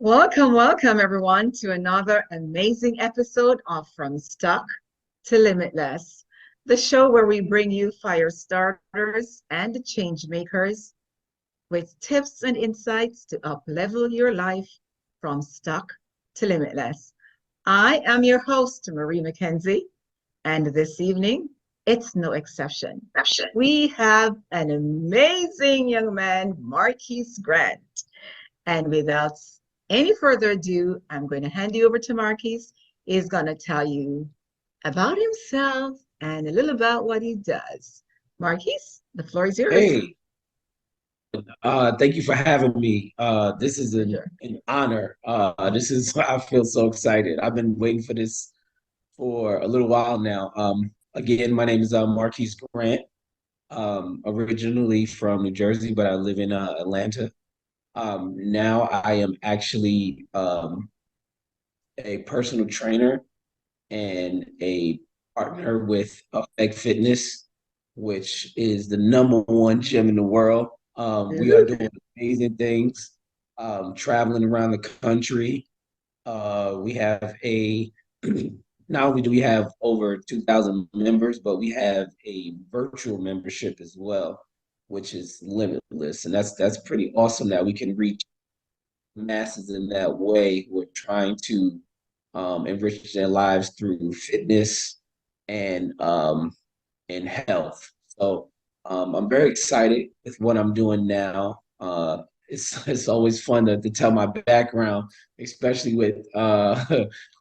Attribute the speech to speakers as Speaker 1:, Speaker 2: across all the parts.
Speaker 1: Welcome, welcome everyone to another amazing episode of From Stuck to Limitless, the show where we bring you fire starters and change makers with tips and insights to up-level your life from stuck to limitless. I am your host, Marie McKenzie, and this evening, it's no exception. We have an amazing young man, Marques Grant. And without any further ado, I'm going to hand you over to Marques. He's going to tell you about himself and a little about what he does. Marques, the floor is yours.
Speaker 2: Hey, thank you for having me. This is
Speaker 1: Sure.
Speaker 2: an honor. I feel so excited. I've been waiting for this for a little while now. Again, my name is Marques Grant, originally from New Jersey, but I live in Atlanta. Now I am actually a personal trainer and a partner with Effect Fitness, which is the number one gym in the world. We are doing amazing things, traveling around the country. We have a Not only do we have over 2,000 members, but we have a virtual membership as well, which is limitless, and that's pretty awesome that we can reach masses in that way. We're trying to enrich their lives through fitness and health. So I'm very excited with what I'm doing now. It's always fun to tell my background, especially with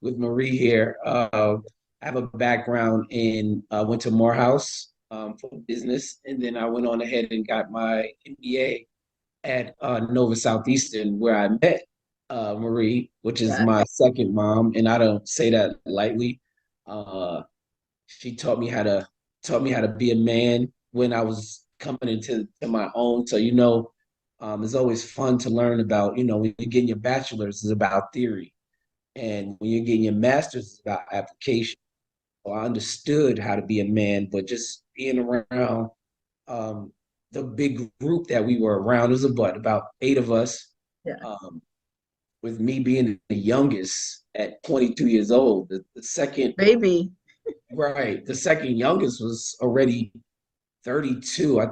Speaker 2: with Marie here. I have a background in went to Morehouse for business, and then I went on ahead and got my MBA at Nova Southeastern, where I met Marie, which is
Speaker 1: Yes.
Speaker 2: my second mom, and I don't say that lightly. Uh, she taught me how to be a man when I was coming into my own. So it's always fun to learn about. When you're getting your bachelor's is about theory, and when you're getting your master's is about application. So I understood how to be a man, but just being around um, the big group that we were around. There was about eight of us.
Speaker 1: Yes.
Speaker 2: Um, with me being the youngest at 22 years old, the second
Speaker 1: Baby.
Speaker 2: right, the second youngest was already 32. I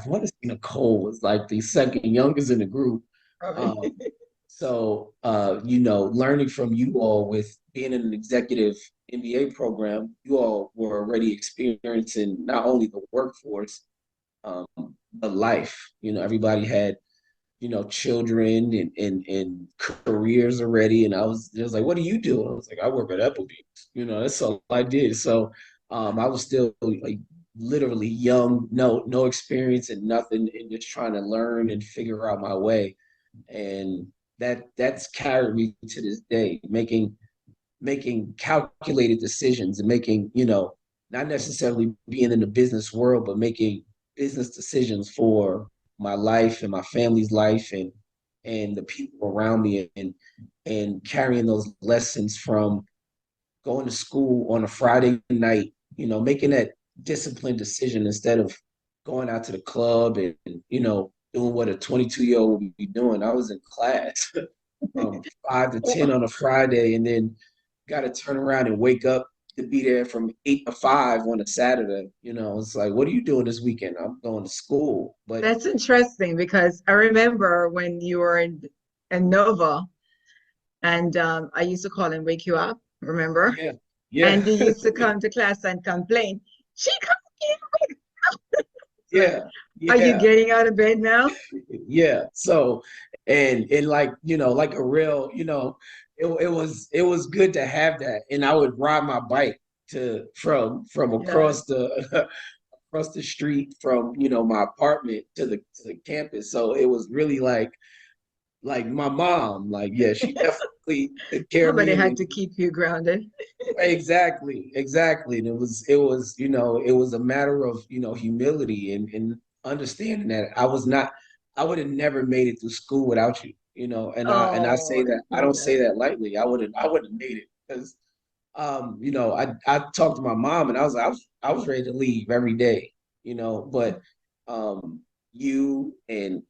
Speaker 2: want to say Nicole was like the second youngest in the group.
Speaker 1: Right.
Speaker 2: Um, learning from you all with being in an executive MBA program, you all were already experiencing not only the workforce, um, but life. Everybody had, children and careers already. And I was just like, what do you do? I was like, I work at Applebee's. That's all I did. So I was still like literally young, no experience and nothing, and just trying to learn and figure out my way. And that's carried me to this day, making calculated decisions and making, not necessarily being in the business world, but making business decisions for my life and my family's life and the people around me, and carrying those lessons from going to school on a Friday night, making that disciplined decision instead of going out to the club and doing what a 22-year-old would be doing. I was in class from 5 to 10 on a Friday, and then got to turn around and wake up to be there from 8 to 5 on a Saturday. It's like, what are you doing this weekend? I'm going to school. But
Speaker 1: That's interesting because I remember when you were in Nova and I used to call and wake you up, remember?
Speaker 2: yeah, yeah,
Speaker 1: And you used to come to class and complain. She comes in. Like,
Speaker 2: yeah,
Speaker 1: are you
Speaker 2: yeah,
Speaker 1: getting out of bed now?
Speaker 2: yeah. So, and like, like a real, it was good to have that. And I would ride my bike to from
Speaker 1: Yeah.
Speaker 2: across the across the street from my apartment to the campus. So it was really like my mom, like, yeah, she definitely took care of
Speaker 1: Somebody
Speaker 2: me.
Speaker 1: had
Speaker 2: And
Speaker 1: to keep you grounded.
Speaker 2: exactly. And it was a matter of humility and understanding that I would have never made it through school without you. And I say
Speaker 1: Oh,
Speaker 2: that, I don't say
Speaker 1: yeah.
Speaker 2: that lightly. I wouldn't have made it because I talked to my mom, and I was ready to leave every day, but um you and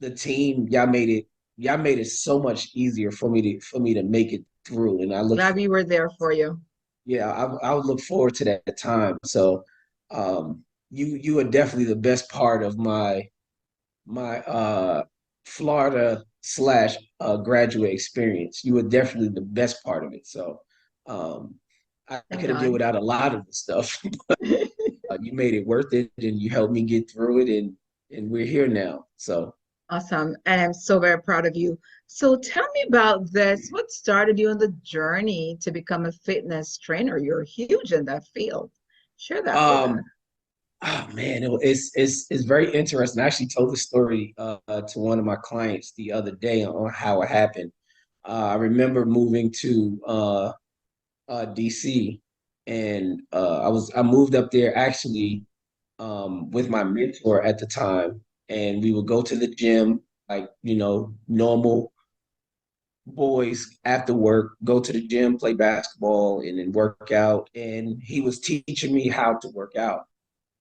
Speaker 2: the team, y'all made it y'all made it so much easier for me to make it through. And I look,
Speaker 1: Glad we were there for you.
Speaker 2: yeah, I would look forward to that time. So, you are definitely the best part of my Florida slash graduate experience. You were definitely the best part of it. So, um, I
Speaker 1: Thank
Speaker 2: could have did
Speaker 1: God.
Speaker 2: without a lot of the stuff. You made it worth it, and you helped me get through it, and we're here now. So,
Speaker 1: Awesome. And I'm so very proud of you. So tell me about this. What started you on the journey to become a fitness trainer? You're huge in that field. Share that with us.
Speaker 2: um, oh man, it's very interesting. I actually told the story to one of my clients the other day on how it happened. I remember moving to DC, and I moved up there actually with my mentor at the time, and we would go to the gym like normal boys after work, go to the gym, play basketball, and then work out. And he was teaching me how to work out,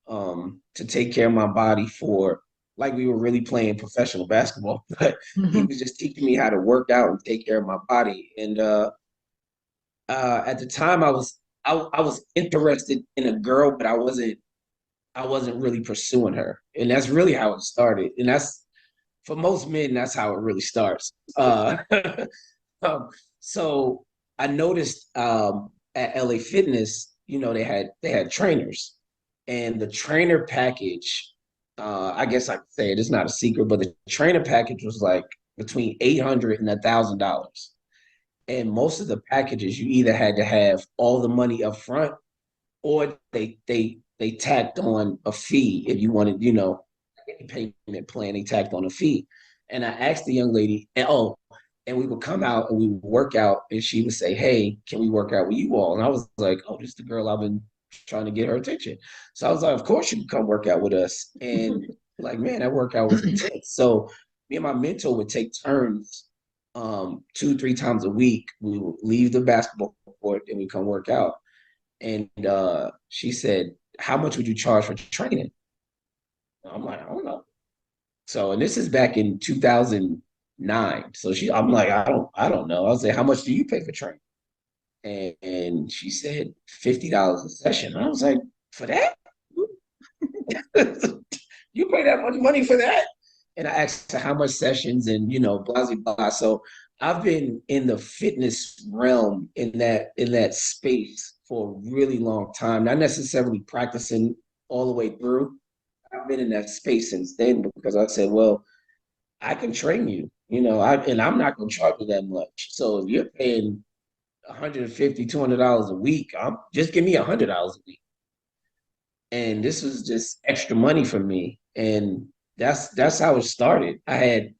Speaker 2: to take care of my body for like we were really playing professional basketball, but he was just teaching me how to work out and take care of my body. And at the time, I was interested in a girl, but I wasn't really pursuing her, and that's really how it started. And that's for most men, that's how it really starts. Um, so I noticed at LA Fitness, they had trainers, and the trainer package. I guess I could say it. It's not a secret, but the trainer package was like between $800 and $1,000. And most of the packages, you either had to have all the money up front, or they tacked on a fee if you wanted, a payment plan. They tacked on a fee. And I asked the young lady, and we would come out and we would work out, and she would say, "Hey, can we work out with you all?" And I was like, "Oh, this is the girl I've been trying to get her attention." So I was like, "Of course you can come work out with us." And like, man, that workout was intense. So me and my mentor would take turns, 2, 3 times a week. We would leave the basketball court and we come work out. And she said, "How much would you charge for training?" I'm like, "I don't know." So, and this is back in 2009. So I'm like, I don't know. I was like, "How much do you pay for training?" And she said $50 a session. And I was like, "For that? You pay that much money for that?" And I asked her how much sessions, and blah blah blah. So I've been in the fitness realm in that space for a really long time. Not necessarily practicing all the way through. I've been in that space since then because I said, well, I can train you, and I'm not going to charge you that much. So if you're paying 150, $200 a week, just give me $100 a week. And this was just extra money for me. And that's how it started. I had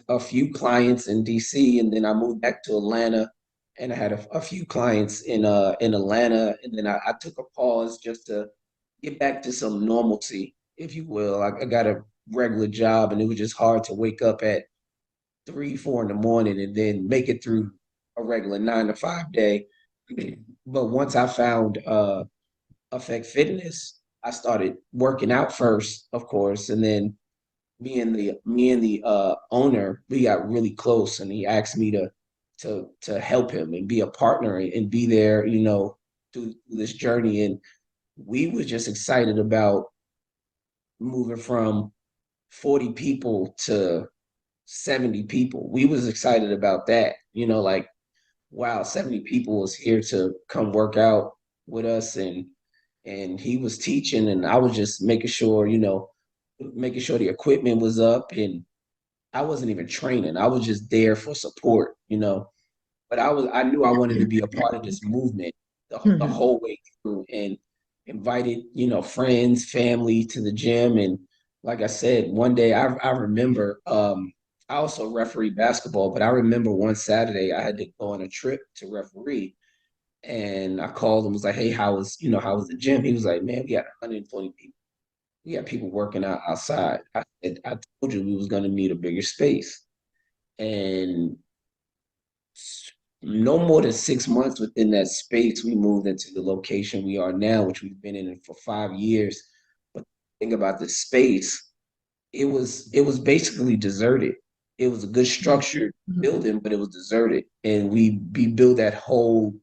Speaker 2: a few clients in DC, and then I moved back to Atlanta, and I had a few clients in Atlanta, and then I took a pause just to get back to some normalcy, if you will. I got a regular job, and it was just hard to wake up at 3, 4 in the morning and then make it through a regular 9 to 5 day. But once I found Affect Fitness, I started working out first, of course, and then me and the owner, we got really close, and he asked me to help him and be a partner and be there, through this journey. And we were just excited about moving from 40 people to 70 people. We was excited about that, like, wow, 70 people was here to come work out with us. And he was teaching, and I was just making sure the equipment was up, and I wasn't even training. I was just there for support. But I knew I wanted to be a part of this movement the whole way through, and invited, friends, family to the gym. And like I said, one day I remember, I also referee basketball, but I remember one Saturday I had to go on a trip to referee, and I called him, was like, "Hey, how was the gym?" He was like, "Man, we got 120 people. We got people working out outside." I said, "I told you we was going to need a bigger space." And no more than 6 months within that space, we moved into the location we are now, which we've been in for 5 years. But think about the space, it was basically deserted. It was a good
Speaker 1: Mhm.
Speaker 2: structured
Speaker 1: Mhm.
Speaker 2: building, but it was deserted. And we built that whole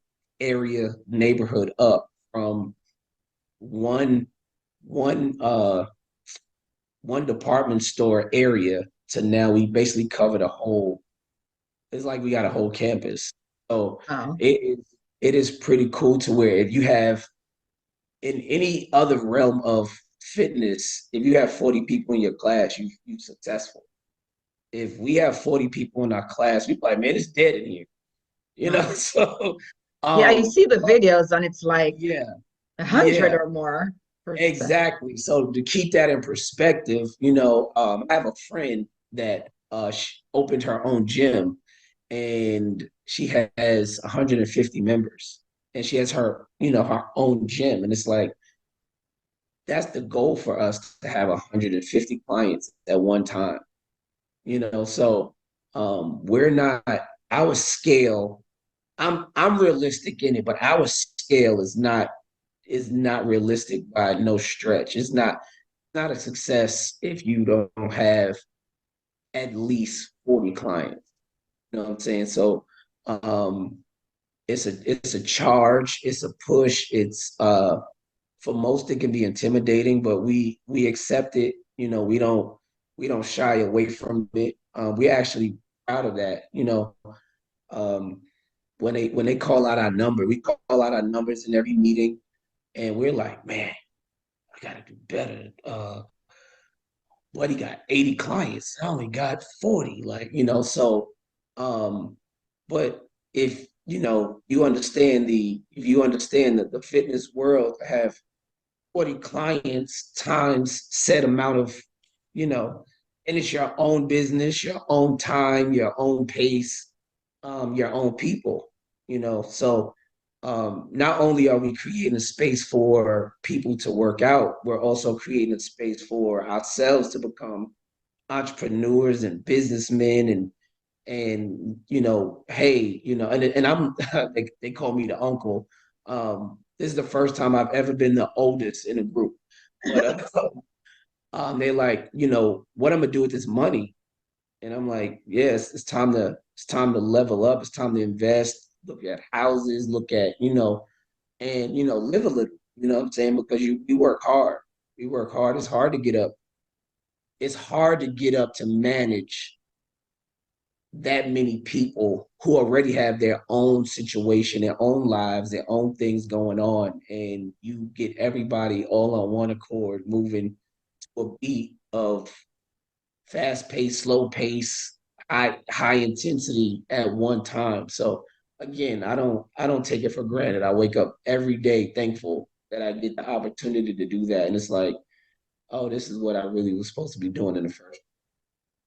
Speaker 2: area neighborhood up from one one one department store area to now we basically cover the whole. It's like we got a whole campus. So
Speaker 1: Wow.
Speaker 2: it is pretty cool to where if you have in any other realm of fitness, if you have 40 people in your class, you successful. If we have 40 people in our class, we like, man, it's dead in here. You know,
Speaker 1: Wow.
Speaker 2: so
Speaker 1: Yeah, you see the
Speaker 2: but
Speaker 1: videos and it's like
Speaker 2: yeah,
Speaker 1: 100
Speaker 2: yeah,
Speaker 1: or more percent.
Speaker 2: exactly. So to keep that in perspective, I have a friend that opened her own gym and she has 150 members and she has her own gym. And it's like, that's the goal for us to have 150 clients at one time, So we're not our scale. I'm realistic in it, but our scale is not realistic by no stretch. It's not a success if you don't have at least 40 clients. You know what I'm saying? So um it's a charge, it's a push, it's for most it can be intimidating, but we accept it. We don't shy away from it. We're actually proud of that. Um, when they call out our number, we call out our numbers in every meeting, and we're like, man, I gotta do better. Buddy got 80 clients. I only got 40. So um, but if you understand that the fitness world have 40 clients times set amount of, you know, and it's your own business, your own time, your own pace, your own people. So not only are we creating a space for people to work out, we're also creating a space for ourselves to become entrepreneurs and businessmen and hey, and I'm they call me the uncle. This is the first time I've ever been the oldest in a group, but they like, what I'm gonna do with this money, and I'm like, yes, it's time to level up, it's time to invest, look at houses, look at and live a little, what I'm saying, because you work hard, It's hard to get up. It's hard to get up to manage that many people who already have their own situation, their own lives, their own things going on, and you get everybody all on one accord moving to a beat of fast pace, slow pace, high intensity at one time. So again, I don't take it for granted. I wake up every day thankful that I get the opportunity to do that. And it's like, oh, this is what I really was supposed to be doing in the first,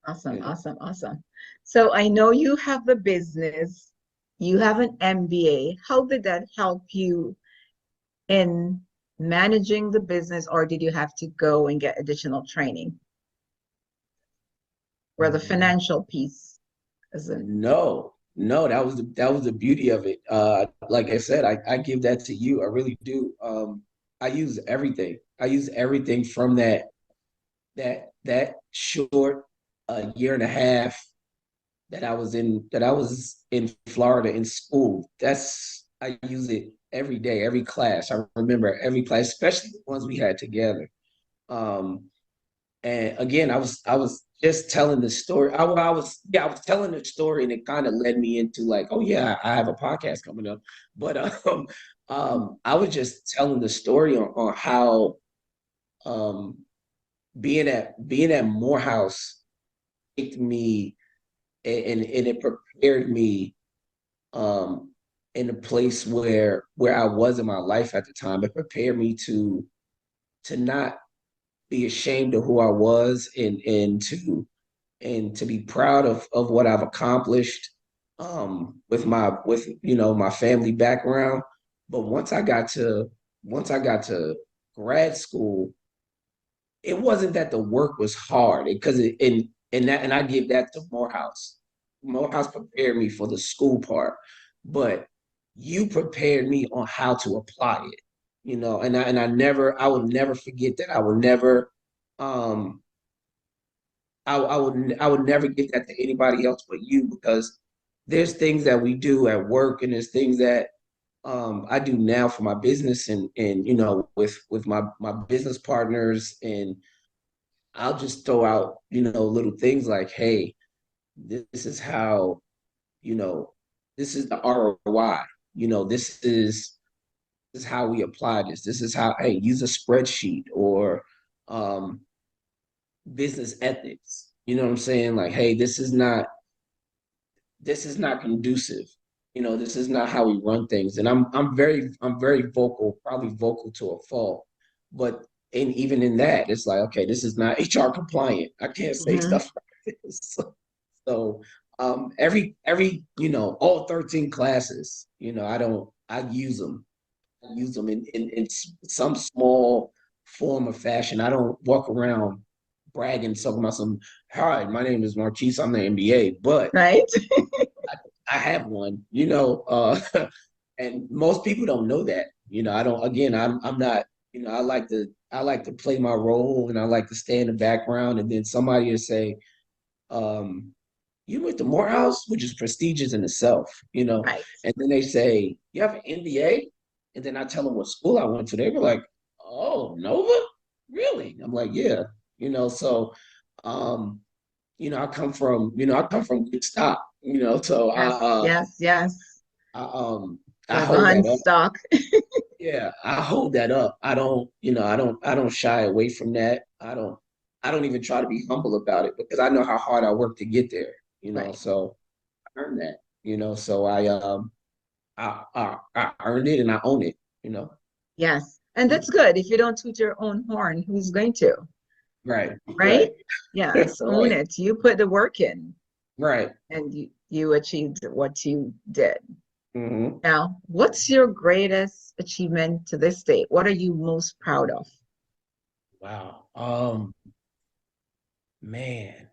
Speaker 1: Awesome,
Speaker 2: you know.
Speaker 1: awesome, awesome. So I know you have the business, you have an MBA. How did that help you in managing the business, or did you have to go and get additional training where the financial piece isn't?
Speaker 2: No, no, that was the beauty of it. Like I said, I give that to you. I really do. I use everything. I use everything from that short year and a half that I was in Florida in school. I use it every day, every class. I remember every class, especially the ones we had together. Um, and again, I was just telling the story. I was telling the story, and it kind of led me into like, oh yeah, I have a podcast coming up. But I was just telling the story on how um, being at Morehouse picked me, and it prepared me um, in a place where I was in my life at the time. It prepared me to not be ashamed of who I was, and to be proud of what I've accomplished with my family background. But once I got to grad school, it wasn't that the work was hard because and I give that to Morehouse. Morehouse prepared me for the school part, but you prepared me on how to apply it. And I will never forget that. I will never um I would never get that to anybody else but you, because there's things that we do at work, and there's things that I do now for my business, and with my business partners, and I'll just throw out little things like, hey, this is how, you know this is the ROI. This is how we apply this. This is how, hey, use a spreadsheet, or um, business ethics. You know what I'm saying? Like, hey, this is not conducive. This is not how we run things. And I'm very vocal, probably vocal to a fault. But and even in that, it's like, okay, this is not HR compliant. I can't say
Speaker 1: Hmm.
Speaker 2: stuff like this. So every all 13 classes, I use them. I use them in some small form of fashion. I don't walk around bragging, talking about some, hi, my name is Marquise, I'm the MBA, but
Speaker 1: Right?
Speaker 2: I have one, and most people don't know that. I don't, again, I'm not, I like to play my role, and I like to stay in the background, and then somebody will say, um, you went to Morehouse, which is prestigious in itself,
Speaker 1: Right.
Speaker 2: and then they say, you have an MBA? And then I tell them what school I went to. They were like, oh, Nova? Really? I'm like, yeah, so um, I come from good stock, so
Speaker 1: Yes, yes, yes.
Speaker 2: I I
Speaker 1: Was
Speaker 2: hold
Speaker 1: on
Speaker 2: that up.
Speaker 1: stock.
Speaker 2: Yeah, I hold that up. I don't shy away from that. I don't even try to be humble about it, because I know how hard I work to get there,
Speaker 1: Right.
Speaker 2: so I earned that, so I earned it, and I own it,
Speaker 1: Yes. And that's good. If you don't toot your own horn, who's going to?
Speaker 2: right,
Speaker 1: Right?
Speaker 2: right,
Speaker 1: Yes. Own
Speaker 2: right,
Speaker 1: it. You put the work in
Speaker 2: right.
Speaker 1: and you achieved what you did.
Speaker 2: Hmm.
Speaker 1: Now, what's your greatest achievement to this date? What are you most proud of?
Speaker 2: Wow. Man,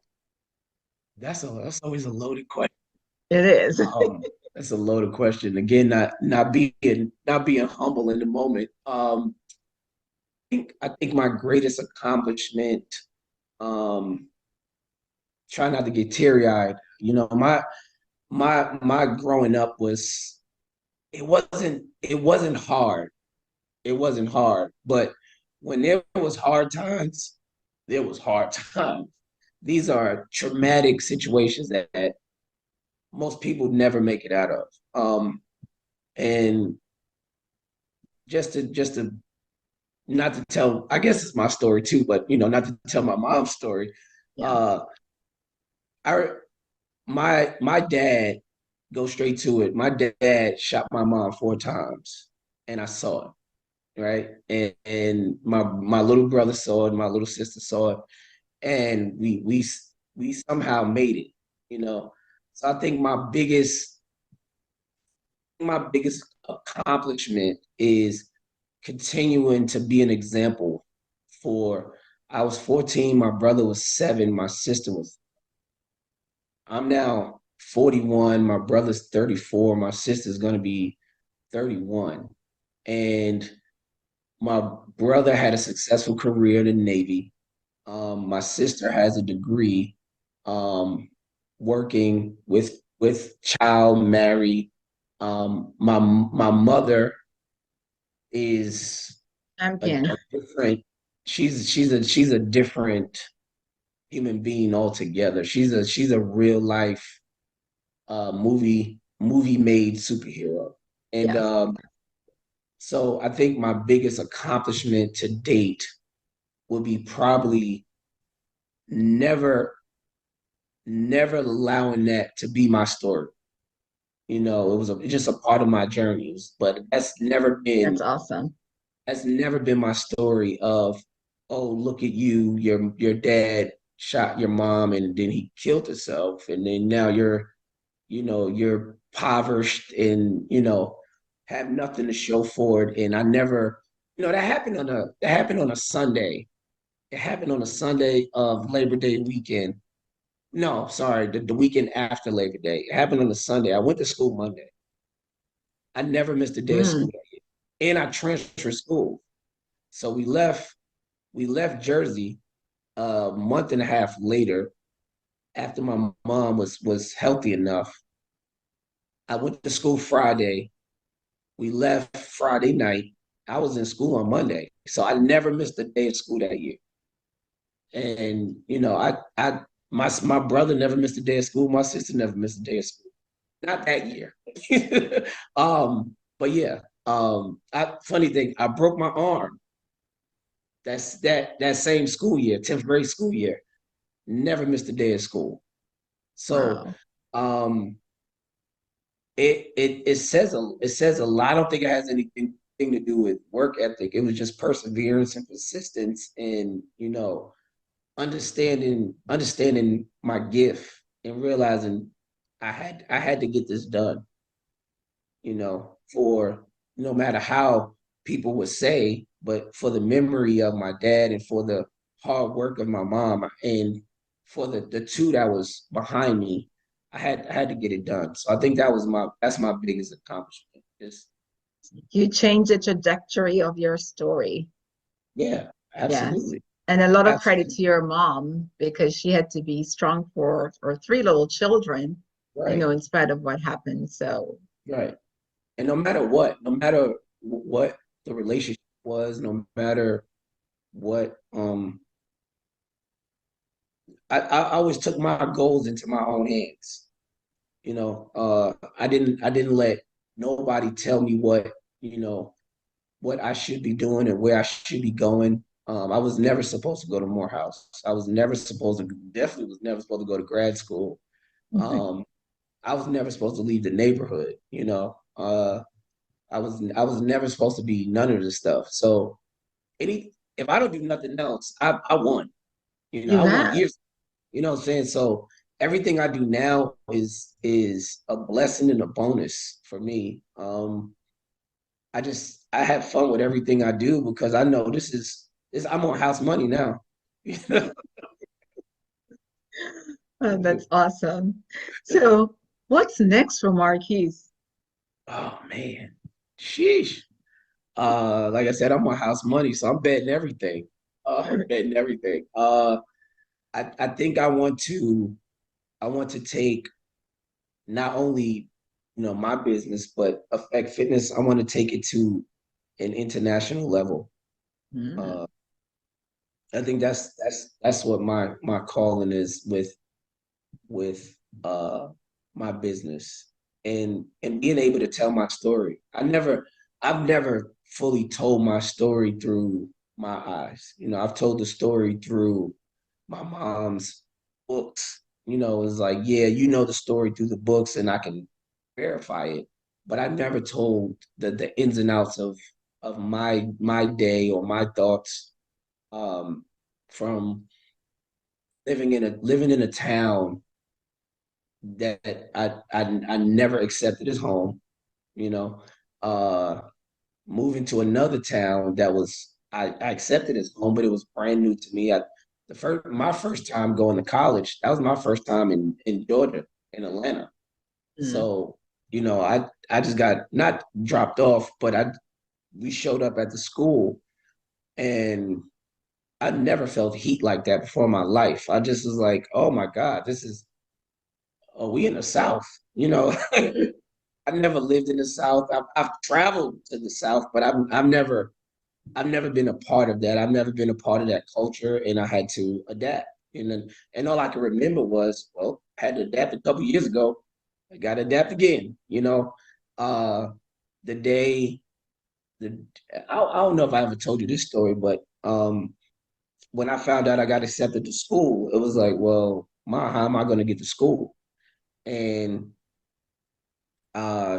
Speaker 2: that's always a loaded question.
Speaker 1: It is.
Speaker 2: That's a loaded question. Again, not being humble in the moment. I think my greatest accomplishment, um, try not to get teary-eyed. My growing up it wasn't hard. It wasn't hard. But when there was hard times, there was hard times. These are traumatic situations that most people never make it out of. And just to not to tell, I guess it's my story too, but not to tell my mom's story.
Speaker 1: Yeah.
Speaker 2: Uh, I my dad, go straight to it. My dad shot my mom 4 times, and I saw it, right? And my little brother saw it, my little sister saw it, and we somehow made it, you know. So I think my biggest accomplishment is continuing to be an example for. I was 14, my brother was 7, my sister was. I'm now 41, my brother's 34, my sister's gonna be 31. And my brother had a successful career in the Navy. My sister has a degree, working with child, married. My mother is
Speaker 1: Champion.
Speaker 2: a different. She's a different human being altogether. She's a real life, movie made superhero, and
Speaker 1: Yes.
Speaker 2: so I think my biggest accomplishment to date would be probably never never allowing that to be my story. It was just a part of my journeys, but
Speaker 1: That's awesome.
Speaker 2: that's never been my story of, oh, look at you, your dad shot your mom and then he killed himself, and then now you're impoverished, and have nothing to show for it. And I never, that happened on a Sunday. It happened on a Sunday of Labor Day weekend. No, sorry, the weekend after Labor Day. It happened on a Sunday. I went to school Monday. I never missed a day of school
Speaker 1: Mm.
Speaker 2: that year. And I transferred school. So we left Jersey a month and a half later. after my mom was healthy enough, I went to school Friday. We left Friday night. I was in school on Monday, so I never missed a day of school that year. And my brother never missed a day of school. My sister never missed a day of school. Not that year. But yeah. Funny thing, I broke my arm. That same school year, 10th grade school year. Never missed a day of school. So
Speaker 1: Wow.
Speaker 2: um it says a lot. I don't think it has anything to do with work ethic. It was just perseverance and persistence and understanding my gift and realizing I had to get this done, for no matter how people would say, but for the memory of my dad and for the hard work of my mom and for the two that was behind me, I had to get it done. So I think that's my biggest accomplishment. Just
Speaker 1: You changed the trajectory of your story.
Speaker 2: yeah,
Speaker 1: Yes.
Speaker 2: absolutely.
Speaker 1: And a lot of credit
Speaker 2: Absolutely.
Speaker 1: to your mom because she had to be strong for three little children,
Speaker 2: Right.
Speaker 1: in spite of what happened. So,
Speaker 2: Right. And no matter what the relationship was, no matter what I always took my goals into my own hands. I didn't let nobody tell me what I should be doing and where I should be going. I was never supposed to go to Morehouse. I was never supposed to, definitely was never supposed to go to grad school. Um, I was never supposed to leave the neighborhood. I was never supposed to be none of this stuff. So if I don't do nothing else, I won.
Speaker 1: you
Speaker 2: I won
Speaker 1: have.
Speaker 2: years. You know what I'm saying? So everything I do now is a blessing and a bonus for me. I have fun with everything I do because I know this I'm on house money now. You know?
Speaker 1: That's awesome. So, what's next for Marquise?
Speaker 2: Oh man. Sheesh. Like I said, I'm on house money, so I'm betting everything. I'm betting everything. I think I want to take not only my business, but Affect Fitness. I want to take it to an international level.
Speaker 1: Mm,
Speaker 2: Uh, I think that's what my calling is with my business and being able to tell my story. I've never fully told my story through my eyes. I've told the story through my mom's books. It's like, yeah, the story through the books and I can verify it. But I never told the ins and outs of my day or my thoughts um, from living in a town that I never accepted as home, you know. Uh Moving to another town that I accepted as home, but it was brand new to me. My first time going to college, that was my first time in Georgia, in Atlanta.
Speaker 1: mm.
Speaker 2: So, I just got not dropped off, but we showed up at the school and I never felt heat like that before in my life. I just was like, oh my God, we in the South, you know. I've never lived in the South. I've traveled to the South, but I've never been a part of that. I've never been a part of that culture, and I had to adapt. And all I can remember was, well, I had to adapt a couple years ago. I got to adapt again. Uh, the day, the I don't know if I ever told you this story, but when I found out I got accepted to school, it was like, well, how am I going to get to school? And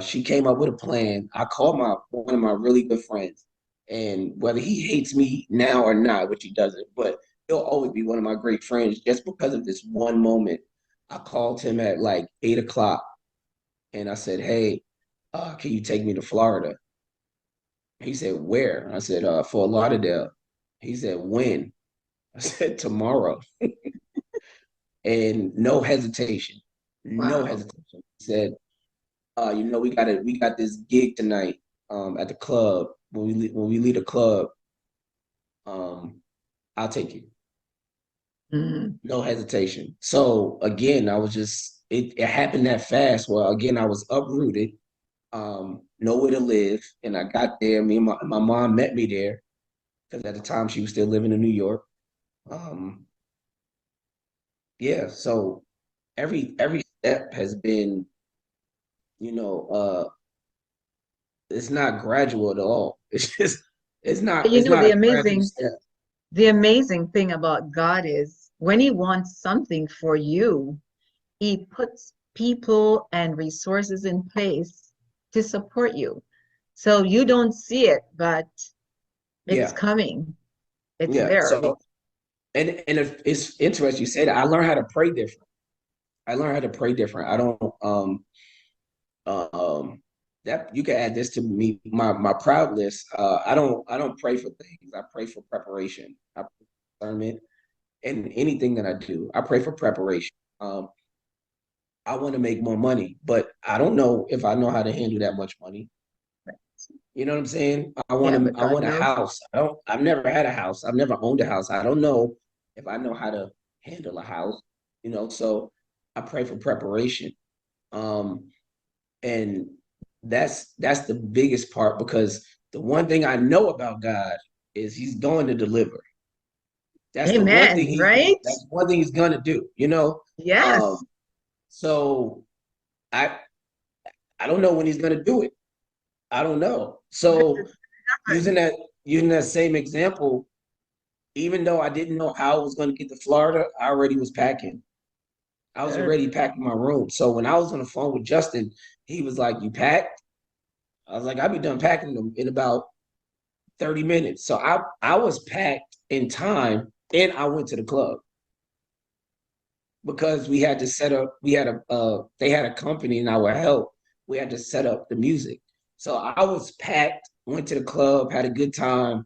Speaker 2: she came up with a plan. I called one of my really good friends, and whether he hates me now or not, which he doesn't, but he'll always be one of my great friends just because of this one moment. I called him at like 8 o'clock, and I said, "Hey, can you take me to Florida?" He said, "Where?" I said, "Fort Lauderdale." He said, "When?" I said, "Tomorrow." And no hesitation, no
Speaker 1: Wow.
Speaker 2: hesitation. He said, we got this gig tonight at the club. When we leave the club, um, I'll take you.
Speaker 1: Mhm.
Speaker 2: no hesitation. So again, I was just it happened that fast. Well, again, I was uprooted, nowhere to live, and I got there. Me and my mom met me there because at the time she was still living in New York. Um, yeah, so every step has been, you know, it's not gradual at all. It's just
Speaker 1: But
Speaker 2: it's not
Speaker 1: the
Speaker 2: a gradual
Speaker 1: amazing
Speaker 2: step.
Speaker 1: the amazing thing about God is when he wants something for you, he puts people and resources in place to support you. So you don't see it, but it's
Speaker 2: Yeah,
Speaker 1: coming. It's
Speaker 2: yeah.
Speaker 1: there.
Speaker 2: So and it's interesting you say that. I learned how to pray different. I learned how to pray different. I don't um that you can add this to me my proud list. I don't pray for things. I pray for preparation. I pray for discernment and anything that I do. I pray for preparation. I want to make more money, but I don't know if I know how to handle that much money. You know what I'm saying?
Speaker 1: Yeah, but
Speaker 2: I
Speaker 1: God
Speaker 2: want a
Speaker 1: knows.
Speaker 2: house. I've never had a house. I've never owned a house. I don't know if I know how to handle a house, so I pray for preparation. Um, and that's the biggest part because the one thing I know about God is he's going to deliver.
Speaker 1: Amen, right?
Speaker 2: That's one thing he's gonna do. Um,
Speaker 1: Yes.
Speaker 2: so I I don't know when he's gonna do it. I don't know. So using that using that same example, even though I didn't know how I was going to get to Florida, I already was packing. I was
Speaker 1: Good.
Speaker 2: already packing my room. So when I was on the phone with Justin, he was like, "You packed?" I was like, "I'll be done packing them in about 30 minutes." So I was packed in time, and I went to the club because we had to set up. We had a they had a company in our help. We had to set up the music. So I was packed, went to the club, had a good time,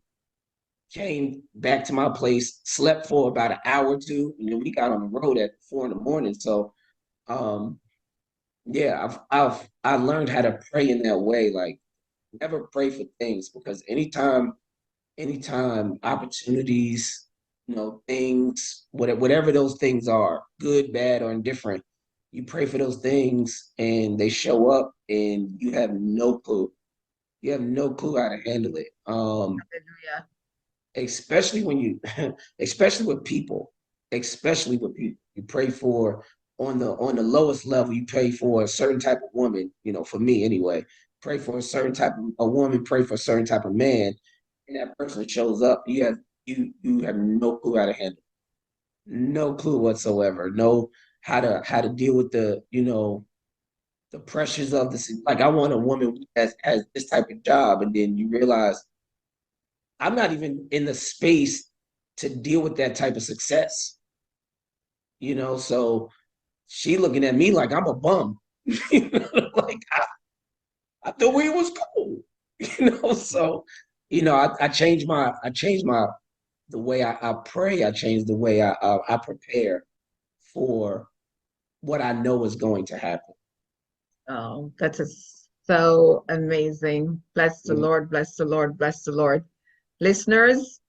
Speaker 2: came back to my place, slept for about an hour or two, and then we got on the road at 4 in the morning. So, um, yeah, I learned how to pray in that way. Like, never pray for things because anytime opportunities, things, whatever those things are, good, bad, or indifferent, you pray for those things and they show up, and you have no clue. You have no clue how to handle it.
Speaker 1: Hallelujah.
Speaker 2: Especially when you especially with people, you pray for on the lowest level. You pray for a certain type of woman, for me anyway. Pray for a certain type of a woman, pray for a certain type of man, and that person shows up. You have no clue how to handle it. No clue whatsoever. No how to deal with the pressures of this. Like, I want a woman that has this type of job, and then you realize I'm not even in the space to deal with that type of success, So she looking at me like I'm a bum, like I thought we was cool, So, I changed the way I pray. I changed the way I prepare for what I know is going to happen.
Speaker 1: Oh, that is so amazing. Bless the
Speaker 2: Mhm.
Speaker 1: Lord, bless the Lord, bless the Lord. Listeners,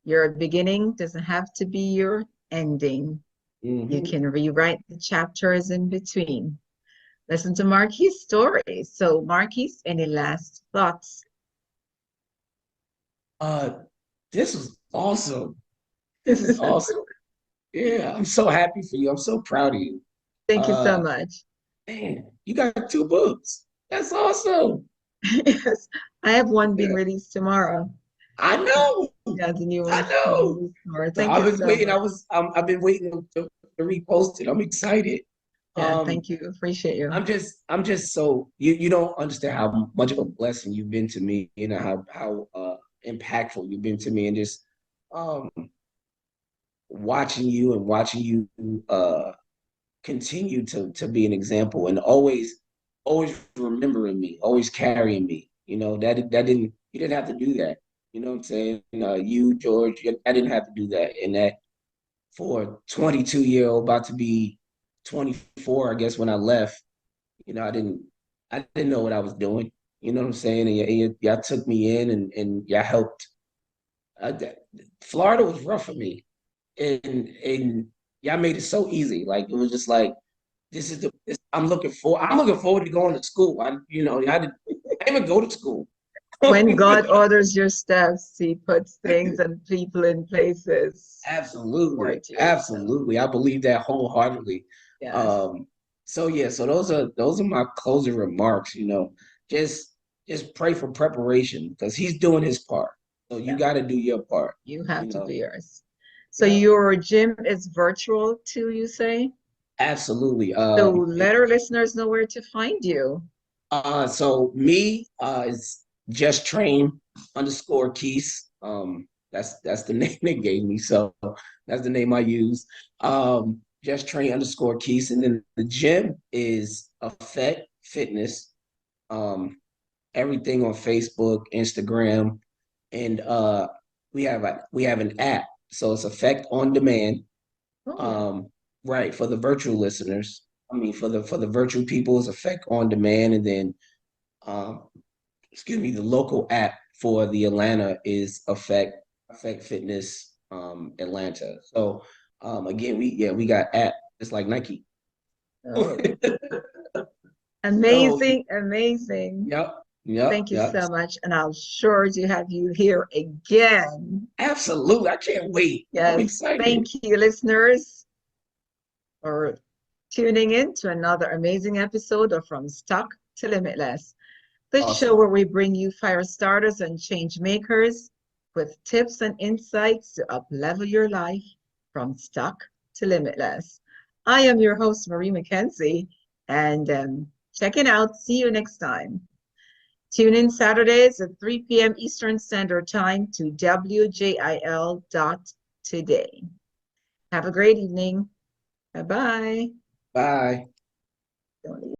Speaker 1: your beginning doesn't have to be your ending. You
Speaker 2: Mhm.
Speaker 1: can rewrite the chapters in between. Listen to Marquis' story. So, Marquis, any last thoughts?
Speaker 2: Uh, this was awesome. This is awesome. Yeah, I'm so happy for you. I'm so proud of you.
Speaker 1: Thank you so
Speaker 2: Uh,
Speaker 1: much.
Speaker 2: Man, you got two books. That's awesome.
Speaker 1: Yes, I have one being
Speaker 2: Yeah,
Speaker 1: released tomorrow.
Speaker 2: I know.
Speaker 1: Yeah, the new
Speaker 2: I
Speaker 1: one being
Speaker 2: know.
Speaker 1: released tomorrow.
Speaker 2: So
Speaker 1: Thank
Speaker 2: I
Speaker 1: you
Speaker 2: was
Speaker 1: so
Speaker 2: waiting.
Speaker 1: much.
Speaker 2: I've been waiting to repost it. I'm excited.
Speaker 1: Yeah,
Speaker 2: Um,
Speaker 1: thank you. Appreciate you.
Speaker 2: I'm just so you don't understand how much of a blessing you've been to me. How impactful you've been to me, and just um watching you continue to be an example, and always remembering me, always carrying me. That didn't you didn't have to do that. You know what I'm saying? You, George, I didn't have to do that. And that for a 22-year-old about to be 24, I guess when I left, I didn't know what I was doing. You know what I'm saying? And y'all took me in, and y'all helped. Uh, Florida was rough for me. and y'all made it so easy. Like it was just like I'm looking forward to going to school. I didn't even go to school.
Speaker 1: When God orders your steps, He puts things and people in places for
Speaker 2: Absolutely,
Speaker 1: you. So,
Speaker 2: absolutely. I believe that wholeheartedly.
Speaker 1: yes,
Speaker 2: Um, so yeah, so those are my closing remarks. Just just pray for preparation because he's doing his part. So you
Speaker 1: yeah,
Speaker 2: got to do your part.
Speaker 1: you
Speaker 2: You
Speaker 1: have to do
Speaker 2: know,
Speaker 1: yours. So
Speaker 2: yeah,
Speaker 1: your gym is virtual too, you say?
Speaker 2: absolutely.
Speaker 1: So let our listeners know where to find you.
Speaker 2: So me is just train underscore Keys. That's the name they gave me. So that's the name I use. Just train underscore Keys, and then the gym is Effect Fitness. Um, Everything on Facebook, Instagram, and we have an app. So it's Effect on Demand.
Speaker 1: Oh,
Speaker 2: Um, right, for the virtual listeners. I mean, for the virtual people, it's Effect on Demand, and then um, excuse me, the local app for the Atlanta is Effect Fitness Atlanta. So again, we got app. It's like Nike.
Speaker 1: oh,
Speaker 2: So
Speaker 1: amazing, amazing.
Speaker 2: yep, yep,
Speaker 1: Thank you
Speaker 2: yep.
Speaker 1: so much. And I'll sure to have you here again.
Speaker 2: Absolutely. I can't wait. I'm
Speaker 1: Yes.
Speaker 2: excited.
Speaker 1: Thank you, listeners, for tuning in to another amazing episode of From Stuck to Limitless, the show
Speaker 2: Awesome.
Speaker 1: where we bring you fire starters and change makers with tips and insights to uplevel your life from stuck to limitless. I am your host, Marie McKenzie, and check it out. See you next time. Tune in Saturdays at 3 p.m. Eastern Standard Time to WJIL.today. Have a great evening. Bye bye.
Speaker 2: Bye.
Speaker 1: Don't leave.